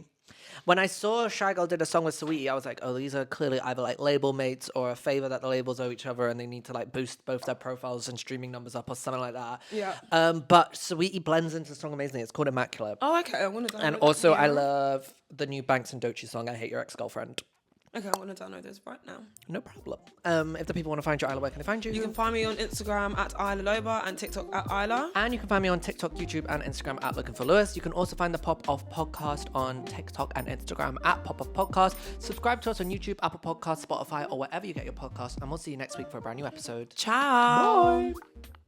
When I saw Shy Girl did a song with Saweetie, I was like, oh, these are clearly either like label mates or a favor that the labels owe each other and they need to like boost both their profiles and streaming numbers up or something like that. Yeah. But Saweetie blends into the song amazingly. It's called Immaculate. Oh, okay. I want to download And that. also, I love the new Banks and Doechii song, I Hate Your Ex-Girlfriend. Okay, I want to download this right now. No problem. If the people want to find you, Isla, where can they find you? You can find me on Instagram at Isla Loba and TikTok at Isla. And you can find me on TikTok, YouTube, and Instagram at Looking for Lewys. You can also find the Pop Off podcast on TikTok and Instagram at Pop Off Podcast. Subscribe to us on YouTube, Apple Podcasts, Spotify, or wherever you get your podcasts. And we'll see you next week for a brand new episode. Ciao. Bye.